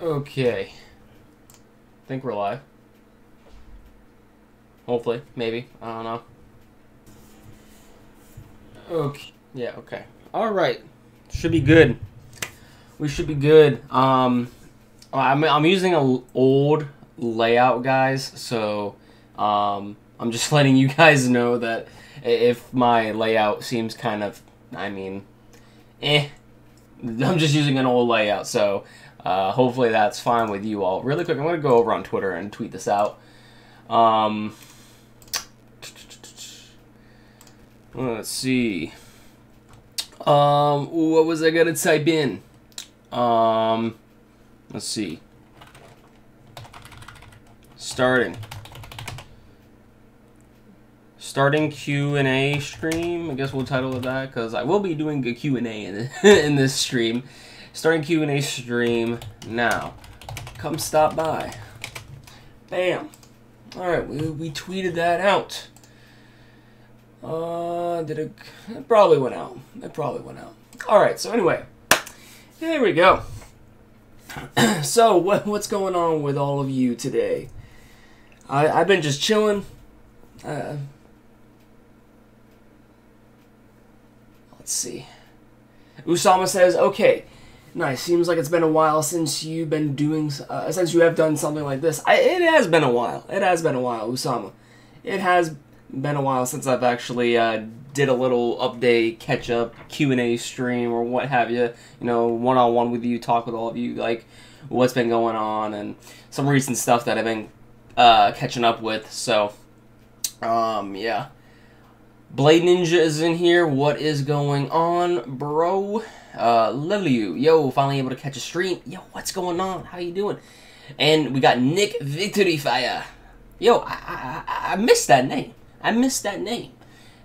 Okay. Think we're live. Hopefully. Maybe. I don't know. Okay. Yeah, okay. Alright. Should be good. We should be good. I'm using an old layout, guys, so I'm just letting you guys know that if my layout seems kind of, I'm just using an old layout, so hopefully that's fine with you all. Really quick, I'm going to go over on Twitter and tweet this out. Let's see. What was I going to type in? Let's see. Starting Q&A stream. I guess we'll title it that because I will be doing a Q&A in this stream. Starting Q&A stream now. Come stop by. Bam. All right, we tweeted that out. It probably went out. It probably went out. All right. So anyway, there we go. So what's going on with all of you today? I've been just chilling. Let's see. Usama says, "Okay, nice. Seems like it's been a while since you've been doing, since you have done something like this." It has been a while. It has been a while, Usama. It has been a while since I've actually did a little update, catch up, Q&A stream or what have you. You know, one-on-one with you, talk with all of you, like what's been going on and some recent stuff that I've been catching up with. So, yeah. Blade Ninja is in here. What is going on, bro? Lovely you. Yo, finally able to catch a stream. Yo, what's going on? How you doing? And we got Nick Victory Fire. Yo, I missed that name. I missed that name.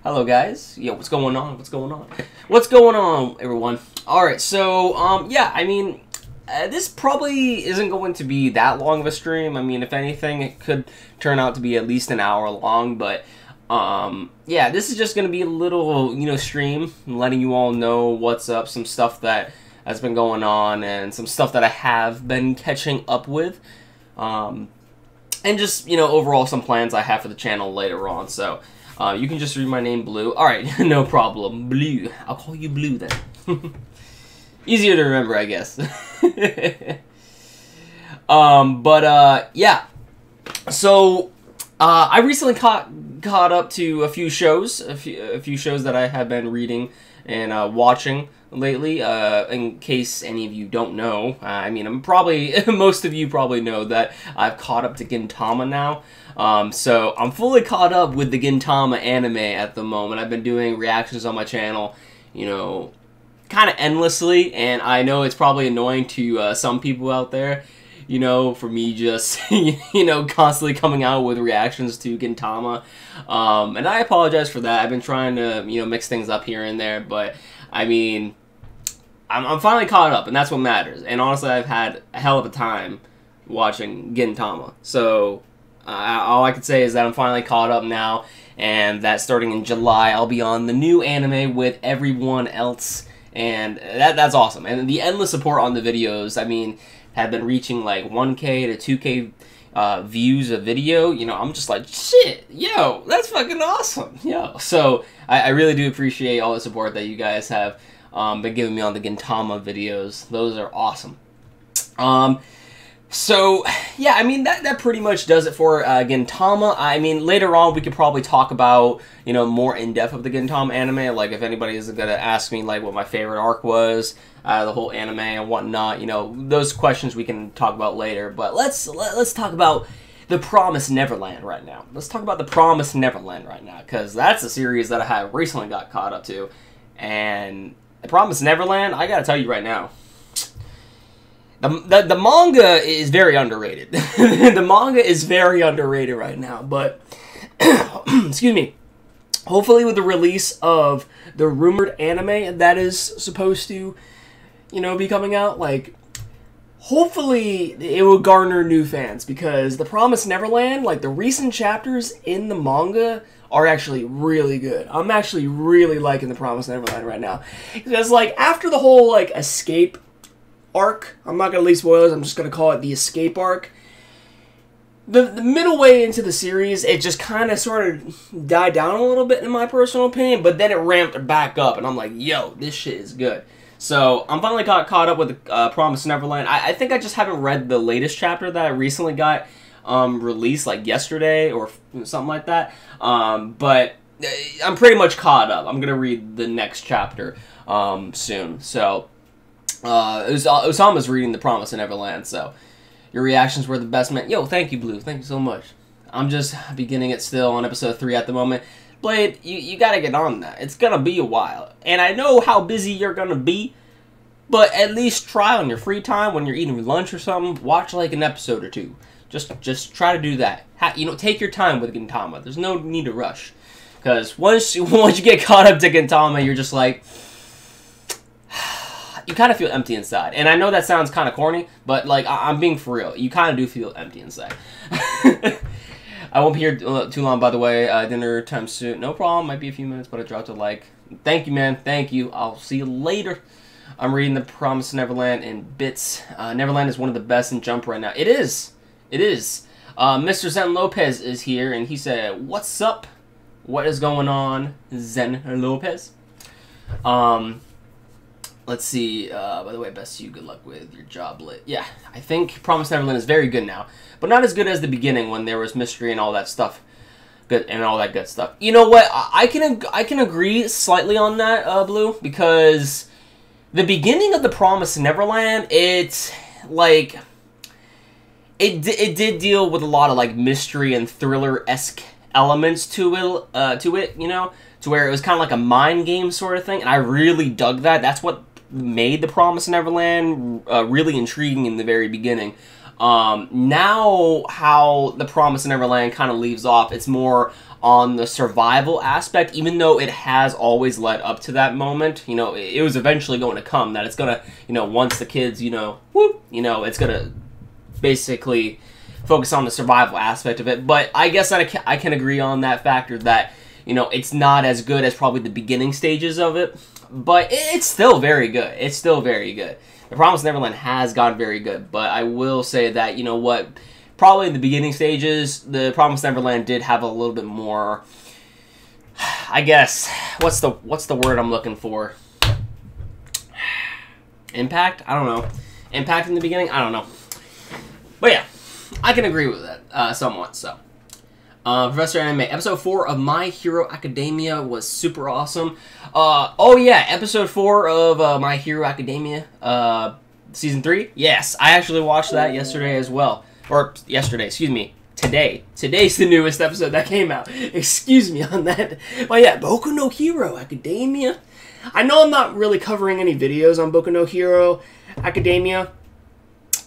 Hello, guys. Yo, what's going on? What's going on? What's going on, everyone? All right, so, yeah, I mean, this probably isn't going to be that long of a stream. I mean, if anything, it could turn out to be at least an hour long, but, yeah, this is just going to be a little, you know, stream, letting you all know what's up, some stuff that has been going on, and some stuff that I have been catching up with, and just, you know, overall some plans I have for the channel later on, so, you can just read my name, Blue. Alright, no problem, Blue. I'll call you Blue then. Easier to remember, I guess. Yeah. So, I recently caught up to a few shows, a few shows that I have been reading and watching lately. In case any of you don't know, I mean, most of you probably know that I've caught up to Gintama now. So I'm fully caught up with the Gintama anime at the moment. I've been doing reactions on my channel, you know, kind of endlessly, and I know it's probably annoying to some people out there, you know, for me just, you know, constantly coming out with reactions to Gintama, and I apologize for that. I've been trying to, you know, mix things up here and there, but, I mean, I'm finally caught up, and that's what matters, and honestly, I've had a hell of a time watching Gintama, so all I can say is that I'm finally caught up now, and that starting in July, I'll be on the new anime with everyone else, and that's awesome. And the endless support on the videos, I mean, have been reaching like 1K to 2K views a video. You know, I'm just like, shit, yo, that's fucking awesome, yo. So I really do appreciate all the support that you guys have been giving me on the Gintama videos. Those are awesome. So, yeah, I mean, that pretty much does it for Gintama. I mean, later on, we could probably talk about, you know, more in-depth of the Gintama anime. Like, if anybody is going to ask me, like, what my favorite arc was, the whole anime and whatnot, you know, those questions we can talk about later. But let's talk about The Promised Neverland right now. Let's talk about The Promised Neverland right now, because that's a series that I have recently got caught up to. And The Promised Neverland, I got to tell you right now, The manga is very underrated. The manga is very underrated right now, but excuse me. Hopefully with the release of the rumored anime that is supposed to, you know, be coming out, like, hopefully it will garner new fans, because The Promised Neverland, like, the recent chapters in the manga are actually really good. I'm actually really liking The Promised Neverland right now. Because, like, after the whole, like, escape arc. I'm not going to leave spoilers. I'm just going to call it the escape arc. The middle way into the series, it just kind of sort of died down a little bit in my personal opinion, but then it ramped back up, and I'm like, yo, this shit is good. So I'm finally caught up with Promised Neverland. I think I just haven't read the latest chapter that I recently got released, like yesterday or something like that. But I'm pretty much caught up. I'm gonna read the next chapter soon. So Osama's reading the Promised Neverland. So your reactions were the best, man. Yo, thank you, Blue. Thank you so much. I'm just beginning it still on episode 3 at the moment. Blade, you gotta get on that. It's gonna be a while. And I know how busy you're gonna be, but at least try on your free time when you're eating lunch or something, watch like an episode or two. Just try to do that. Take your time with Gintama. There's no need to rush. Because once you get caught up to Gintama, you're just like, you kind of feel empty inside. And I know that sounds kind of corny, but like I'm being for real. You kind of do feel empty inside. I won't be here too long, by the way. Dinner time soon. No problem. Might be a few minutes, but I dropped a like. Thank you, man. Thank you. I'll see you later. I'm reading The Promised Neverland in bits. Neverland is one of the best in Jump right now. It is. It is. Mr. Zen Lopez is here, and he said, "What's up? What is going on, Zen Lopez?" Let's see. By the way, best to you. Good luck with your job, lit. Yeah, I think Promised Neverland is very good now, but not as good as the beginning when there was mystery and all that stuff. Good and all that good stuff. You know what? I can agree slightly on that, Blue, because the beginning of the Promised Neverland, it's like it did deal with a lot of like mystery and thriller-esque elements to it, you know, to where it was kind of like a mind game sort of thing, and I really dug that. That's what made the Promised Neverland really intriguing in the very beginning. Now, how the Promised Neverland kind of leaves off, it's more on the survival aspect, even though it has always led up to that moment. You know, it was eventually going to come, that it's going to, you know, once the kids, you know, whoop, you know, it's going to basically focus on the survival aspect of it. But I guess I can agree on that factor that, you know, it's not as good as probably the beginning stages of it, but it's still very good. It's still very good. The Promised Neverland has gotten very good, but I will say that, you know what, probably in the beginning stages, the Promised Neverland did have a little bit more, I guess, what's the word I'm looking for? Impact? I don't know. Impact in the beginning? I don't know. But yeah, I can agree with that somewhat, so. Professor Anime, episode 4 of My Hero Academia was super awesome. Oh yeah, episode 4 of My Hero Academia, season 3. Yes, I actually watched that yesterday as well. Or yesterday, excuse me. Today. Today's the newest episode that came out. Excuse me on that. But yeah, Boku no Hero Academia. I know I'm not really covering any videos on Boku no Hero Academia.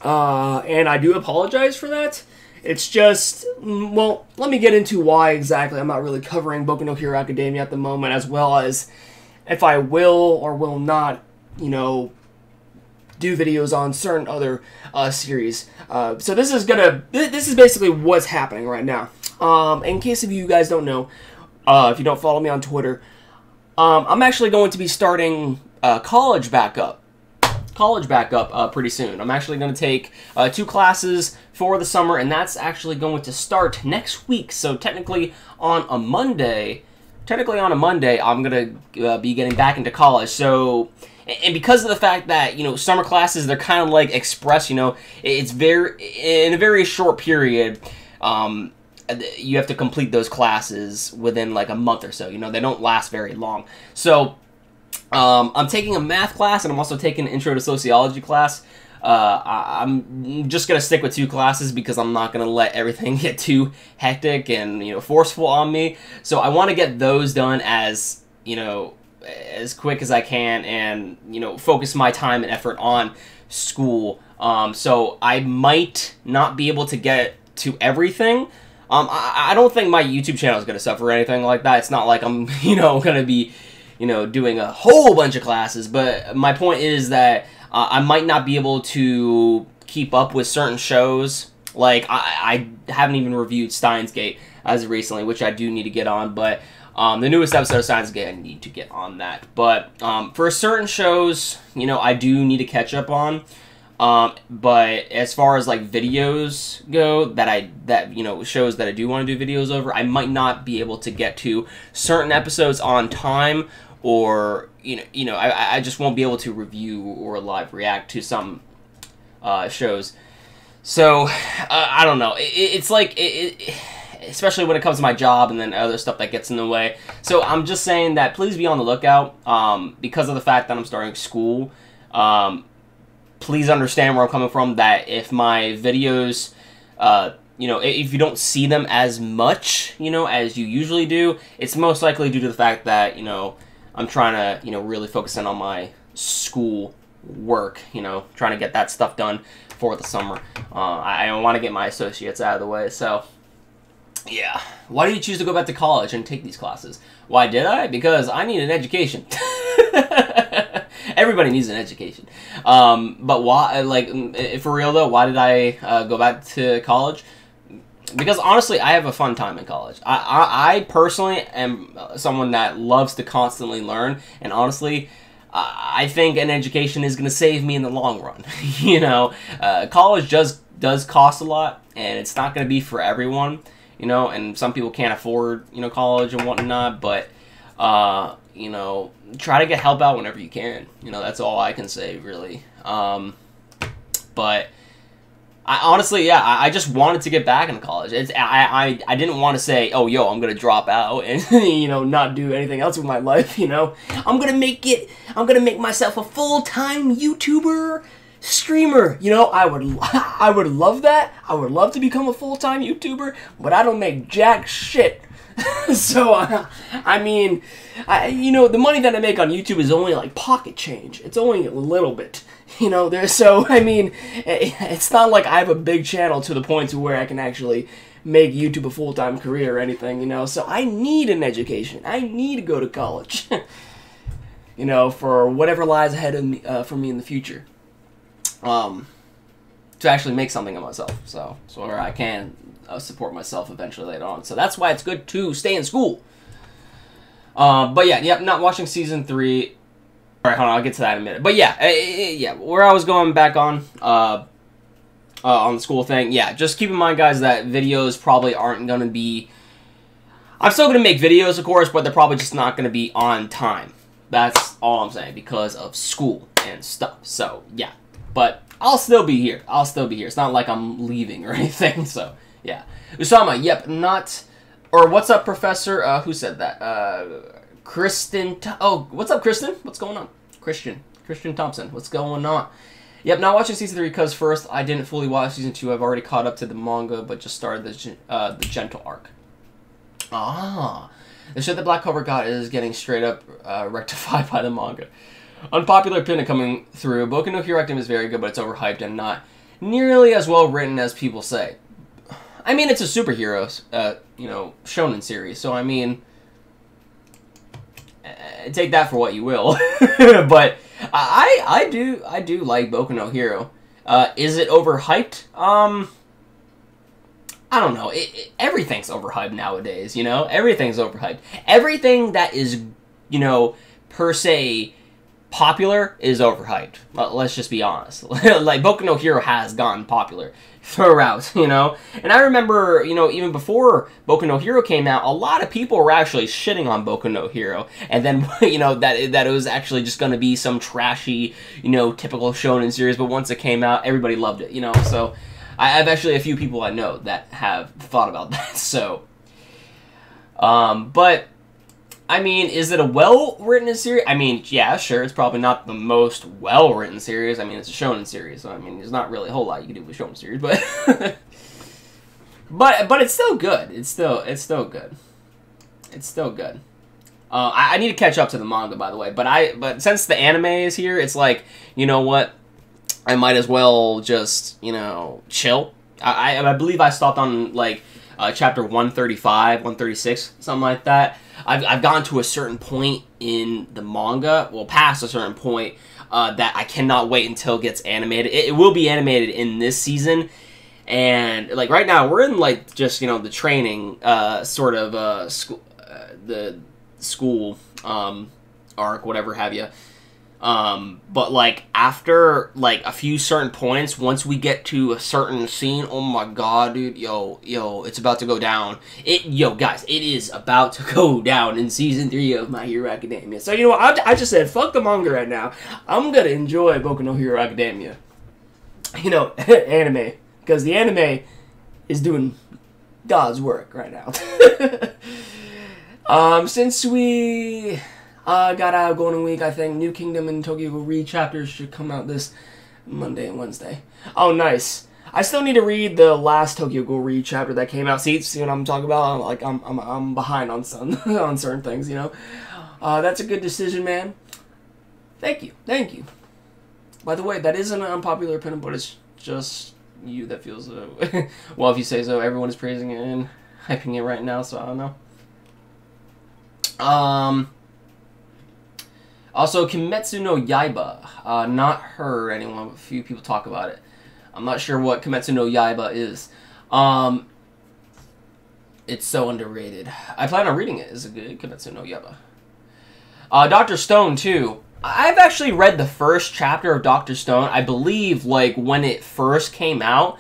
And I do apologize for that. It's just, well, let me get into why exactly I'm not really covering Boku no Hero Academia at the moment, as well as if I will or will not, you know, do videos on certain other series. So this is basically what's happening right now. In case of you guys don't know, if you don't follow me on Twitter, I'm actually going to be starting college back up pretty soon. I'm actually going to take 2 classes for the summer, and that's actually going to start next week. So technically on a Monday, I'm going to be getting back into college. So, and because of the fact that, you know, summer classes, they're kind of like express, you know, it's in a very short period, you have to complete those classes within like a month or so. You know, they don't last very long. So I'm taking a math class, and I'm also taking an intro to sociology class. I'm just going to stick with 2 classes because I'm not going to let everything get too hectic and, you know, forceful on me. So I want to get those done as, you know, as quick as I can, and, you know, focus my time and effort on school. So I might not be able to get to everything. I don't think my YouTube channel is going to suffer or anything like that. It's not like I'm, you know, going to be, you know, doing a whole bunch of classes, but my point is that I might not be able to keep up with certain shows. Like, I haven't even reviewed Steins Gate as of recently, which I do need to get on, but the newest episode of Steins Gate, I need to get on that. But for certain shows, you know, I do need to catch up on. But as far as like videos go, shows that I do want to do videos over, I might not be able to get to certain episodes on time, or I just won't be able to review or live react to some shows. So I don't know. It's like especially when it comes to my job and then other stuff that gets in the way. So I'm just saying that please be on the lookout, because of the fact that I'm starting school. Please understand where I'm coming from, that if my videos, if you don't see them as much, as you usually do, it's most likely due to the fact that, I'm trying to, really focus in on my school work, trying to get that stuff done for the summer. I want to get my associates out of the way, so, yeah. Why did you choose to go back to college and take these classes? Why did I? Because I need an education. Everybody needs an education. But why, for real though, why did I go back to college? Because honestly, I have a fun time in college. I personally am someone that loves to constantly learn, and honestly, I think an education is going to save me in the long run. College does cost a lot, and it's not going to be for everyone, and some people can't afford, college and whatnot, but, try to get help out whenever you can. That's all I can say, really. But I honestly, yeah, I just wanted to get back into college. I didn't want to say, oh, yo, I'm gonna drop out and not do anything else with my life. I'm gonna make myself a full-time YouTuber streamer. I would love that. I would love to become a full-time YouTuber, but I don't make jack shit. So, the money that I make on YouTube is only like pocket change. It's only a little bit, it's not like I have a big channel to the point to where I can actually make YouTube a full-time career or anything, so I need an education. I need to go to college, for whatever lies ahead of me, for me in the future, to actually make something of myself, so where I can support myself eventually later on. So that's why it's good to stay in school. But yeah, not watching season 3. Alright, hold on, I'll get to that in a minute. But yeah, where I was going back on the school thing, yeah, just keep in mind, guys, that videos probably aren't going to be... I'm still going to make videos, of course, but they're probably just not going to be on time. That's all I'm saying, because of school and stuff. So, yeah. But I'll still be here. It's not like I'm leaving or anything, so... Yeah. Usama, yep, not... Or, what's up, Professor? Who said that? Kristen... Oh, what's up, Kristen? What's going on? Christian Thompson, what's going on? Yep, not watching Season 3 because first, I didn't fully watch Season 2. I've already caught up to the manga, but just started the Gentle arc. Ah. The shit that Black Cobra got is getting straight up rectified by the manga. Unpopular opinion coming through. Boku no Hero Academia is very good, but it's overhyped and not nearly as well written as people say. I mean, it's a superhero, shonen series, so I mean, take that for what you will. But I do like Boku no Hero. Is it overhyped? I don't know. Everything's overhyped nowadays, Everything's overhyped. Everything that is, per se popular is overhyped. Let's just be honest. Like, Boku no Hero has gotten popular throughout, And I remember, even before Boku no Hero came out, a lot of people were actually shitting on Boku no Hero. And then, that it was actually just going to be some trashy, typical shonen series. But once it came out, everybody loved it, So I have actually a few people I know that have thought about that. So, but... I mean, is it a well-written series? I mean, yeah, sure, it's probably not the most well-written series. I mean, it's a shonen series, so I mean, there's not really a whole lot you can do with a shonen series, but but it's still good. It's still good. It's still good. I need to catch up to the manga, by the way, but since the anime is here, it's like, you know what? I might as well just, chill. I believe I stopped on like chapter 135, 136, something like that. I've gotten to a certain point in the manga, well, past a certain point, that I cannot wait until it gets animated. It will be animated in this season, and, like, right now, we're in, like, just, the training, sort of, the school, arc, whatever have you. But like after like a few certain points, once we get to a certain scene, oh my god, dude, yo, it's about to go down. Guys, it is about to go down in season 3 of My Hero Academia. So you know what? I just said fuck the manga right now. I'm gonna enjoy Boku no Hero Academia. You know, anime, because the anime is doing God's work right now. Since we got out of Golden Week, I think New Kingdom and Tokyo Ghoul Read chapters should come out this Monday and Wednesday. Oh, nice. I still need to read the last Tokyo Ghoul Read chapter that came out. See what I'm talking about? Like I'm behind on some on certain things, you know. That's a good decision, man. Thank you. By the way, that is an unpopular opinion, but it's just you that feels so. Well, if you say so, everyone is praising it and hyping it right now, so I don't know. Also, Kimetsu no Yaiba. Not heard anyone, but a few people talk about it. I'm not sure what Kimetsu no Yaiba is. It's so underrated. I plan on reading it. It's a good Kimetsu no Yaiba. Dr. Stone, too. I've actually read the first chapter of Dr. Stone, I believe, like, when it first came out.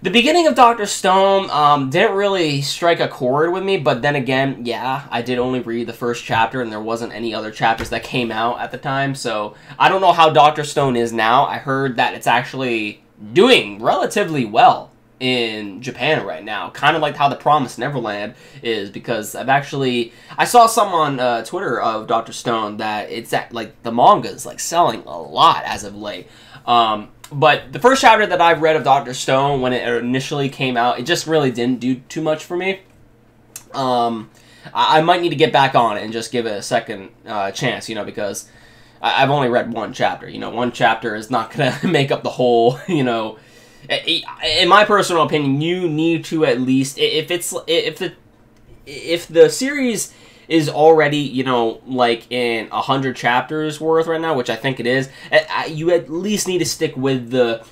The beginning of Dr. Stone didn't really strike a chord with me, but then again, yeah, I did only read the first chapter, and there wasn't any other chapters that came out at the time, so I don't know how Dr. Stone is now. I heard that it's actually doing relatively well in Japan right now, kind of like how The Promised Neverland is, because I saw some on Twitter of Dr. Stone that it's like the manga's like selling a lot as of late. But the first chapter that I've read of Dr. Stone, when it initially came out, it just really didn't do too much for me. I might need to get back on it and just give it a second chance, you know, because I've only read one chapter. You know, one chapter is not going to make up the whole, you know. In my personal opinion, you need to at least, if the series is already, you know, like in 100 chapters worth right now, which I think it is, you at least need to stick with the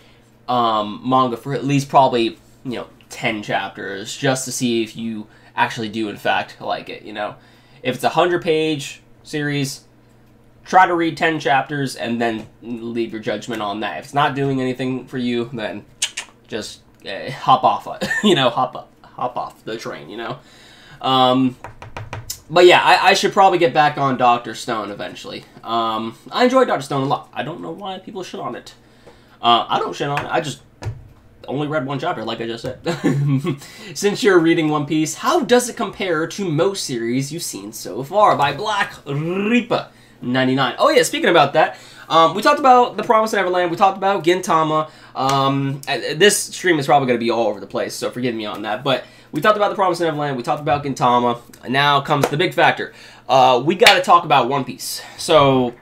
manga for at least probably, you know, 10 chapters, just to see if you actually do in fact like it, you know. If it's a 100-page series, try to read 10 chapters and then leave your judgment on that. If it's not doing anything for you, then just hop off, you know, hop off the train, you know. But yeah, I should probably get back on Dr. Stone eventually. I enjoy Dr. Stone a lot. I don't know why people shit on it. I don't shit on it. I just only read one chapter, like I just said. Since you're reading One Piece, how does it compare to most series you've seen so far? By Black Reaper 99. Oh yeah, speaking about that, we talked about The Promised Neverland. We talked about Gintama. This stream is probably going to be all over the place, so forgive me on that. But we talked about The Promised Neverland. We talked about Gintama. Now comes the big factor. We got to talk about One Piece. So,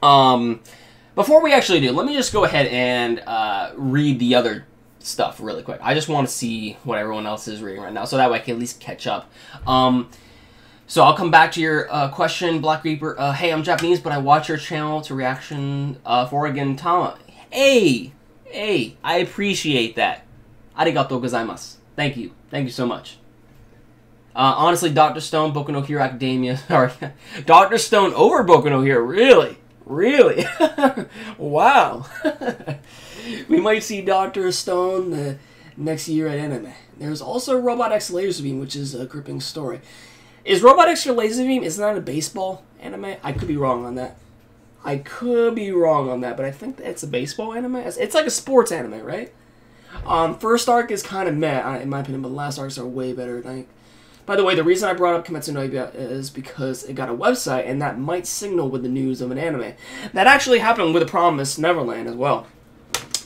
before we actually do, let me just go ahead and read the other stuff really quick. I just want to see what everyone else is reading right now, so that way I can at least catch up. So I'll come back to your question, Black Reaper. Hey, I'm Japanese, but I watch your channel to reaction for Gintama. Hey, I appreciate that. Arigatou gozaimasu. Thank you. Thank you so much. Honestly, Dr. Stone, Boku no Hero Academia. Sorry. Dr. Stone over Boku no Hero. Really? Really? Wow. We might see Dr. Stone next year at anime. There's also Robot X Laser Beam, which is a gripping story. Is Robot X Laser Beam, isn't that a baseball anime? I could be wrong on that. But I think it's a baseball anime. It's like a sports anime, right? First arc is kind of meh, in my opinion, but the last arcs are way better. By the way, the reason I brought up Kimetsu no Yaiba is because it got a website, and that might signal with the news of an anime. That actually happened with The Promised Neverland as well.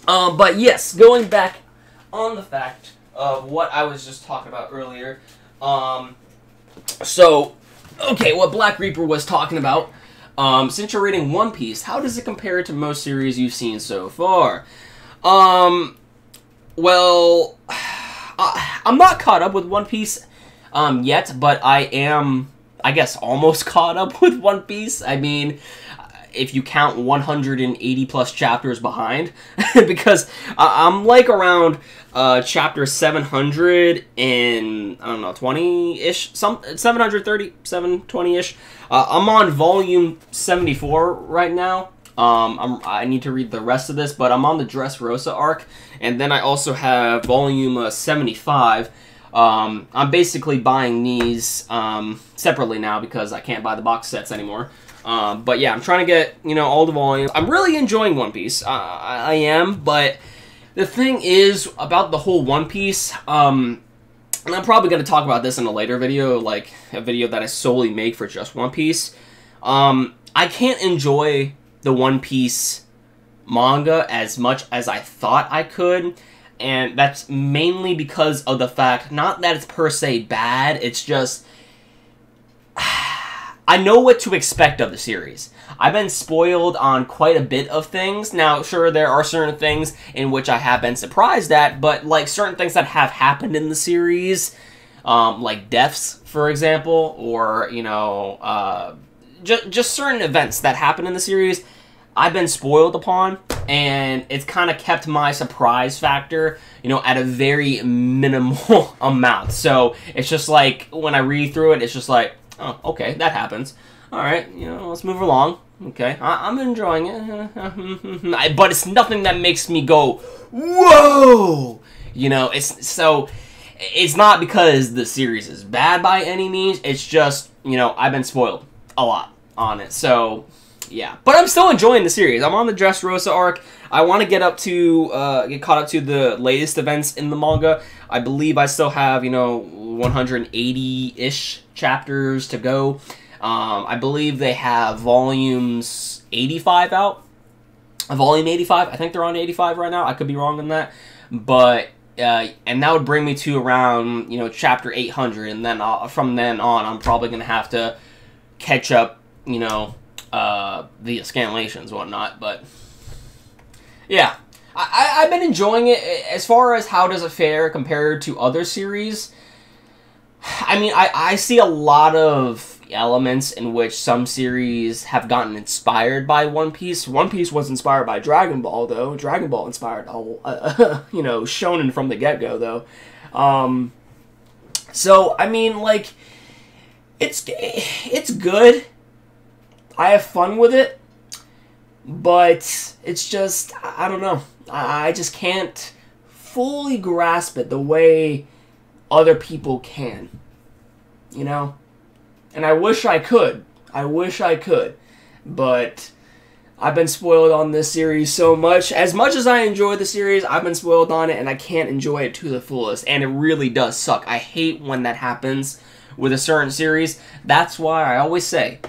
But yes, going back on the fact of what I was just talking about earlier. So, okay, what Black Reaper was talking about. Since you're reading One Piece, how does it compare to most series you've seen so far? Well, I'm not caught up with One Piece yet, but I am, I guess, almost caught up with One Piece. I mean, if you count 180 plus chapters behind, because I'm like around chapter 700 in, I don't know, 20-ish, 730, 720-ish. I'm on volume 74 right now. I need to read the rest of this, but I'm on the Dressrosa arc, and then I also have volume 75. I'm basically buying these separately now because I can't buy the box sets anymore. But yeah, I'm trying to get, you know, all the volumes. I'm really enjoying One Piece. I am, but the thing is about the whole One Piece, and I'm probably going to talk about this in a later video, like a video that I solely make for just One Piece. I can't enjoy the One Piece manga as much as I thought I could, and that's mainly because of the fact, not that it's per se bad, it's just, I know what to expect of the series. I've been spoiled on quite a bit of things. Now, sure, there are certain things in which I have been surprised at, but like certain things that have happened in the series, like deaths, for example, or, you know, just certain events that happen in the series, I've been spoiled upon, and it's kind of kept my surprise factor, you know, at a very minimal amount. So it's just like, when I read through it, it's just like, oh, okay, that happens. All right, you know, let's move along. Okay, I'm enjoying it. But it's nothing that makes me go, whoa! You know, it's not because the series is bad by any means. It's just, you know, I've been spoiled a lot on it. So, yeah. But I'm still enjoying the series. I'm on the Dressrosa arc. I want to get caught up to the latest events in the manga. I believe I still have, you know, 180-ish chapters to go. I believe they have volumes 85 out. Volume 85. I think they're on 85 right now. I could be wrong on that. But, and that would bring me to around, you know, chapter 800. And then from then on, I'm probably going to have to catch up, you know, via scanlations and whatnot. But, yeah. I've been enjoying it. As far as how does it fare compared to other series, I mean, I see a lot of elements in which some series have gotten inspired by One Piece. One Piece was inspired by Dragon Ball, though. Dragon Ball inspired, you know, shonen from the get-go, though. So, I mean, like, it's good. I have fun with it. But it's just, I don't know. I just can't fully grasp it the way other people can. You know? And I wish I could. I wish I could. But I've been spoiled on this series so much. As much as I enjoy the series, I've been spoiled on it, and I can't enjoy it to the fullest. And it really does suck. I hate when that happens with a certain series. That's why I always say,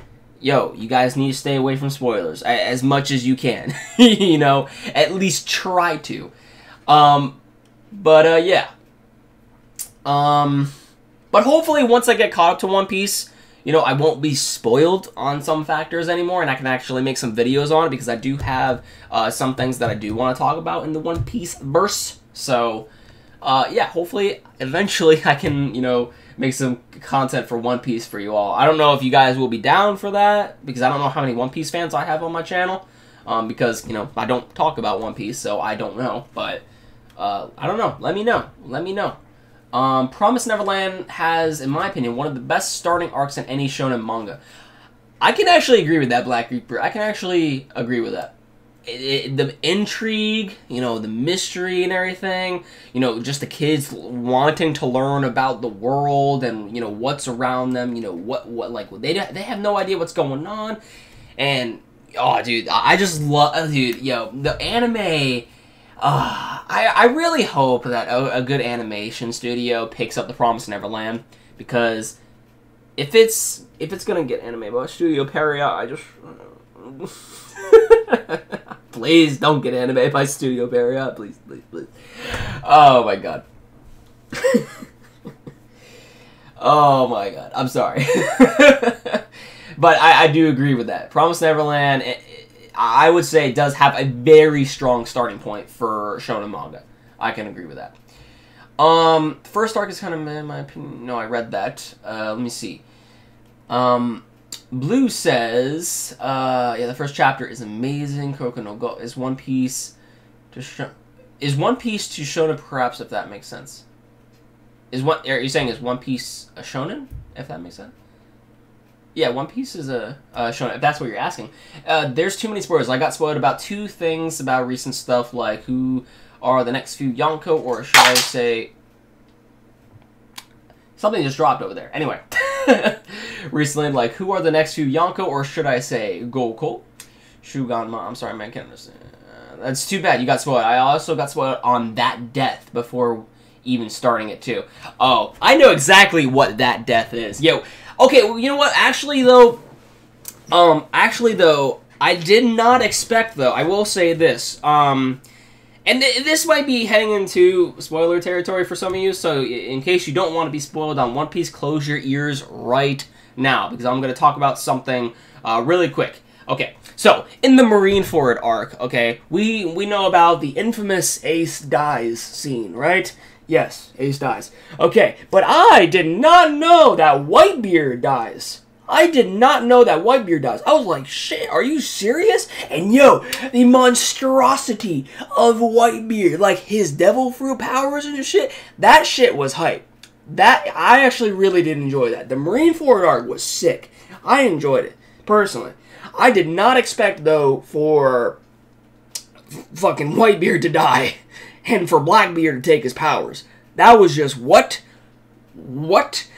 yo, you guys need to stay away from spoilers as much as you can. You know, at least try to. Yeah. But hopefully once I get caught up to One Piece, you know, I won't be spoiled on some factors anymore, and I can actually make some videos on it, because I do have some things that I do want to talk about in the One Piece verse. So, yeah, hopefully, eventually I can, you know, make some content for One Piece for you all. I don't know if you guys will be down for that, because I don't know how many One Piece fans I have on my channel, because, you know, I don't talk about One Piece, so I don't know, but, I don't know. Let me know. Let me know. Promised Neverland has, in my opinion, one of the best starting arcs in any shonen manga. I can actually agree with that, Black Reaper. I can actually agree with that. The intrigue, you know, the mystery and everything, you know, just the kids wanting to learn about the world and, you know, what's around them, you know, what like, they have no idea what's going on. And, oh, dude, I just love, dude, yo, the anime, I really hope that a good animation studio picks up the Promised Neverland, because if it's gonna get anime by Studio Peria, I just please don't get anime by Studio Peria, please, please, please. Oh my god. Oh my god, I'm sorry. But I do agree with that. Promised Neverland, I would say, does have a very strong starting point for shonen manga. I can agree with that. First arc is kind of, in my opinion, no, I read that. Let me see. Blue says, yeah, the first chapter is amazing. Kuroko no Go is One Piece to shonen, perhaps, if that makes sense. Are you saying is One Piece a shonen, if that makes sense? Yeah, One Piece is a shonen, if that's what you're asking. There's too many spoilers. I got spoiled about 2 things about recent stuff, like who are the next few Yonko, or should I say... Something just dropped over there. Anyway. Recently, like, who are the next few Yonko, or should I say Goko? Shuganma. I'm sorry, man, I can't understand. That's too bad. You got spoiled. I also got spoiled on that death before even starting it, too. Oh, I know exactly what that death is. Yo, okay, well, you know what? Actually, though, I did not expect, though, I will say this, and this might be heading into spoiler territory for some of you, so in case you don't want to be spoiled on One Piece, close your ears right now, because I'm going to talk about something really quick. Okay, so, in the Marineford arc, okay, we know about the infamous Ace dies scene, right? Yes, Ace dies. Okay, but I did not know that Whitebeard dies. I did not know that Whitebeard dies. I was like, shit, are you serious? And yo, the monstrosity of Whitebeard, like his devil fruit powers and shit, that shit was hype. I actually really did enjoy that. The Marineford arc was sick. I enjoyed it, personally. I did not expect, though, for fucking Whitebeard to die and for Blackbeard to take his powers. That was just, what? What?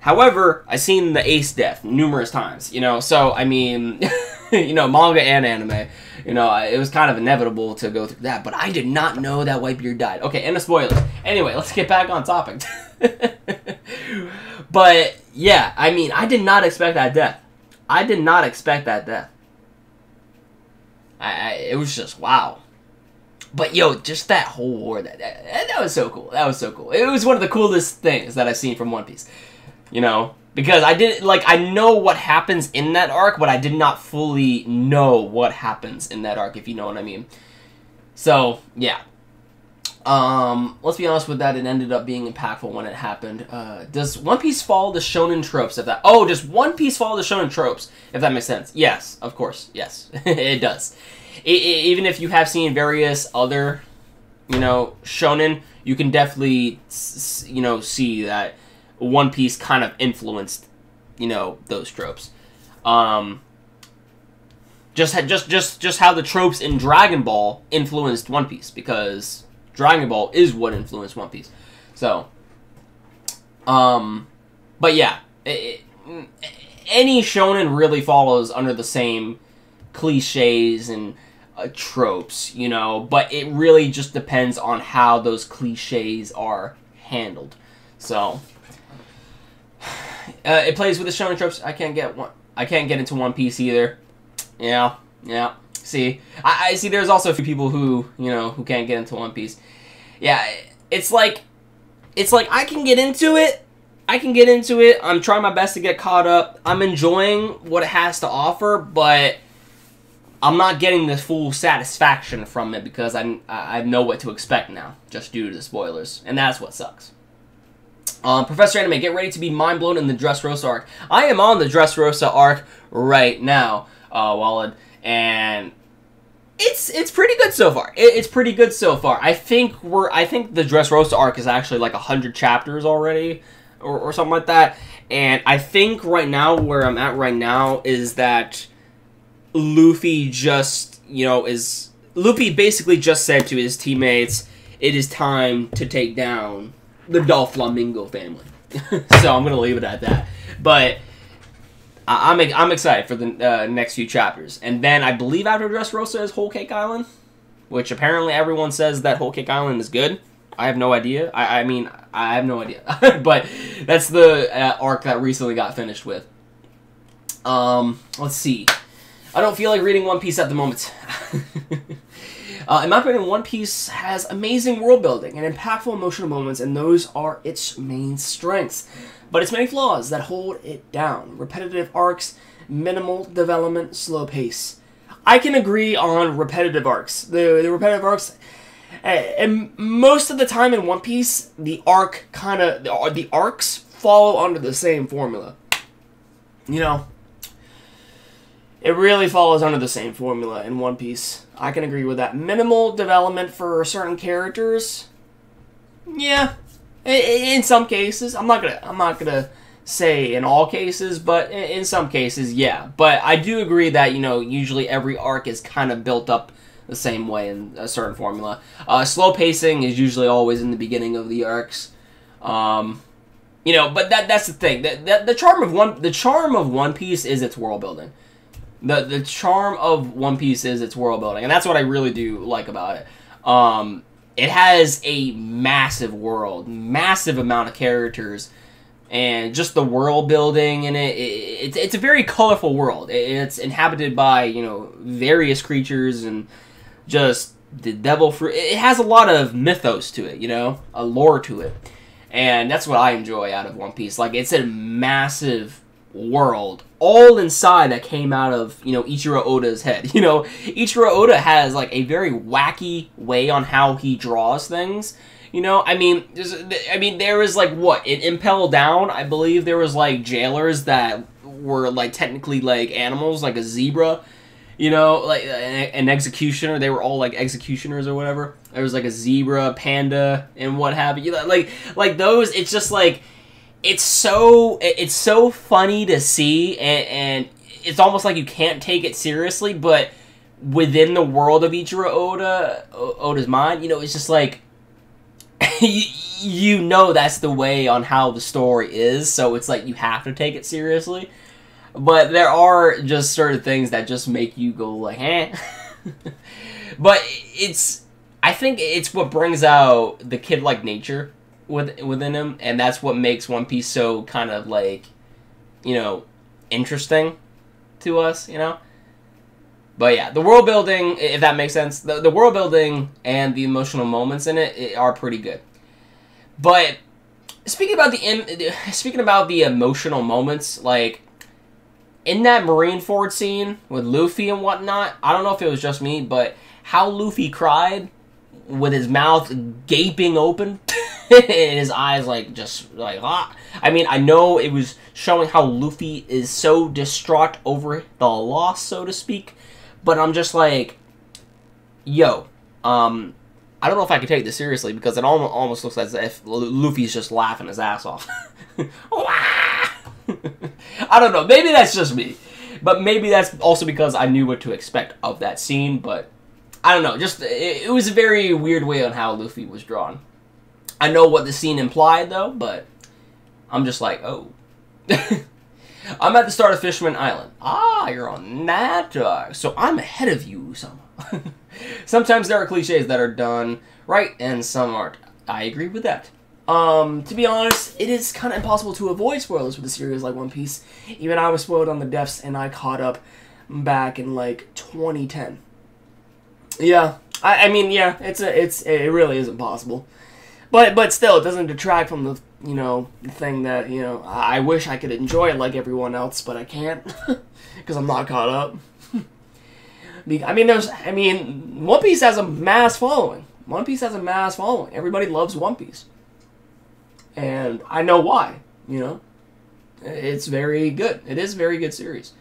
However, I've seen the Ace death numerous times, you know, so, I mean, you know, manga and anime, you know, it was kind of inevitable to go through that, but I did not know that Whitebeard died. Okay, end of spoilers. Anyway, let's get back on topic. But, yeah, I mean, I did not expect that death. I did not expect that death. It was just, wow. But, yo, just that whole war, that was so cool. That was so cool. It was one of the coolest things that I've seen from One Piece. You know, because I know what happens in that arc, but I did not fully know what happens in that arc, if you know what I mean. So, yeah. Let's be honest with that, it ended up being impactful when it happened. Does One Piece follow the shonen tropes, if that... Oh, does One Piece follow the shonen tropes, if that makes sense? Yes, of course, yes. It does. Even if you have seen various other, you know, shonen, you can definitely, you know, see that One Piece kind of influenced, you know, those tropes. Just how the tropes in Dragon Ball influenced One Piece, because Dragon Ball is what influenced One Piece. So, but yeah, any shonen really follows under the same cliches and tropes, you know, but it really just depends on how those cliches are handled. So, it plays with the shonen tropes. I can't get into One Piece either. Yeah. See, I see. There's also a few people who, you know, who can't get into One Piece. Yeah, it's like I can get into it. I'm trying my best to get caught up. I'm enjoying what it has to offer, but I'm not getting the full satisfaction from it because I know what to expect now, just due to the spoilers, and that's what sucks. Professor Anime, get ready to be mind blown in the Dressrosa arc. I am on the Dressrosa arc right now, Walid, and it's pretty good so far. It's pretty good so far. I think the Dressrosa arc is actually like 100 chapters already, or something like that. And I think right now where I'm at right now is that Luffy just, you know, Luffy basically just said to his teammates, it is time to take down the Doflamingo family. So I'm gonna leave it at that. But I'm excited for the next few chapters. And then I believe after Dressrosa is Whole Cake Island, which apparently everyone says that Whole Cake Island is good. I have no idea. I mean, I have no idea. But that's the arc that recently got finished with. Let's see. I don't feel like reading One Piece at the moment. In my opinion, One Piece has amazing world building and impactful emotional moments, and those are its main strengths. But its many flaws that hold it down. Repetitive arcs, minimal development, slow pace. I can agree on repetitive arcs. The repetitive arcs, and most of the time in One Piece, the arcs follow under the same formula. You know, It really follows under the same formula in One Piece. I can agree with that. Minimal development for certain characters. Yeah, in some cases. I'm not gonna say in all cases, but in some cases, yeah. But I do agree that, you know, usually every arc is kind of built up the same way in a certain formula. Slow pacing is usually always in the beginning of the arcs. You know, but that's the thing. The charm of One Piece is its world building. The charm of One Piece is its world building, and that's what I really do like about it. It has a massive world, massive amount of characters, and just the world building in it. It's a very colorful world. It's inhabited by, you know, various creatures and just the devil fruit. It has a lot of mythos to it, you know, a lore to it. And that's what I enjoy out of One Piece. Like, it's a massive world, all inside that came out of, you know, Ichiro Oda's head. You know, Ichiro Oda has, like, a very wacky way on how he draws things. You know, I mean, there was, like, what? In Impel Down, I believe there was, like, jailers that were, like, technically, like, animals, like a zebra. You know, like an executioner. They were all like executioners or whatever. There was like a zebra, panda, and what have you. Like those. It's just like it's so funny to see, and it's almost like you can't take it seriously. But within the world of Ichiro Oda's mind, you know, it's just like you know that's the way on how the story is. So it's like you have to take it seriously. But there are just certain things that just make you go like, eh. But I think it's what brings out the kid-like nature within him, and that's what makes One Piece so kind of like, you know, interesting to us, you know? But yeah, the world building, if that makes sense, the world building and the emotional moments in it are pretty good. But speaking about the emotional moments, like, in that Marineford scene with Luffy and whatnot, I don't know if it was just me, but how Luffy cried with his mouth gaping open and his eyes like just like ah. I mean, I know it was showing how Luffy is so distraught over the loss, so to speak, but I'm just like, yo, I don't know if I can take this seriously because it almost looks as if Luffy's just laughing his ass off. I don't know. Maybe that's just me. But maybe that's also because I knew what to expect of that scene. But I don't know. Just it was a very weird way on how Luffy was drawn. I know what the scene implied, though. But I'm just like, oh. I'm at the start of Fishman Island. Ah, you're on that. So I'm ahead of you, Usama. Sometimes there are cliches that are done right and some aren't. I agree with that. To be honest, it is kind of impossible to avoid spoilers with a series like One Piece. Even I was spoiled on the deaths, and I caught up back in like 2010. Yeah, I mean, yeah, it really is impossible. But still, it doesn't detract from the, you know, the thing that, you know, I wish I could enjoy it like everyone else, but I can't because I'm not caught up. I mean, One Piece has a mass following. One Piece has a mass following. Everybody loves One Piece. And I know why, you know. It's very good. It is a very good series.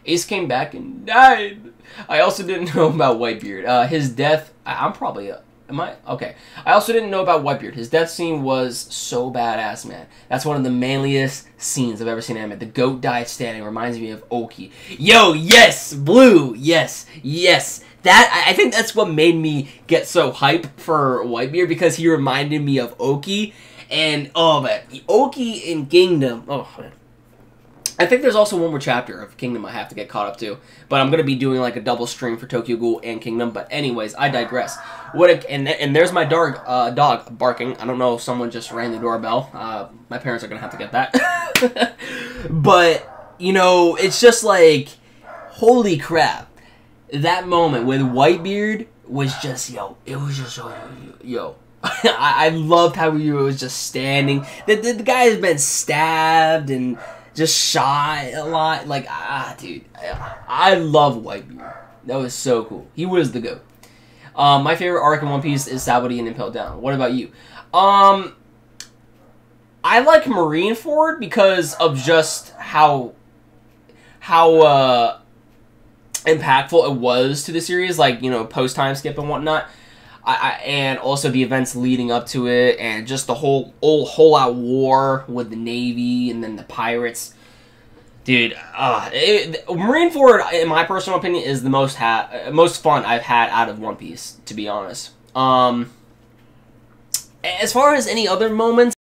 Ace came back and died. I also didn't know about Whitebeard. His death, I'm probably, am I? Okay. I also didn't know about Whitebeard. His death scene was so badass, man. That's one of the manliest scenes I've ever seen in anime. The goat died standing. Reminds me of Oki. Yo, yes! Blue! Yes! Yes! That, I think that's what made me get so hype for Whitebeard, because he reminded me of Oki. And, oh man, Oki in Kingdom. Oh, man. I think there's also one more chapter of Kingdom I have to get caught up to. But I'm going to be doing like a double stream for Tokyo Ghoul and Kingdom. But anyways, I digress. And there's my dog barking. I don't know if someone just rang the doorbell. My parents are going to have to get that. But, you know, it's just like, holy crap. That moment with Whitebeard was just, yo, it was just, yo. I loved how he was just standing. The guy has been stabbed and just shot a lot. Like, dude. I love Whitebeard. That was so cool. He was the GOAT. My favorite arc in One Piece is Sabaody and Impel Down. What about you? I like Marineford because of just how impactful it was to the series, like, you know, post time skip and whatnot. And also the events leading up to it, and just the whole out war with the Navy and then the pirates. Dude, Marineford, in my personal opinion, is the most fun I've had out of One Piece, to be honest. As far as any other moments,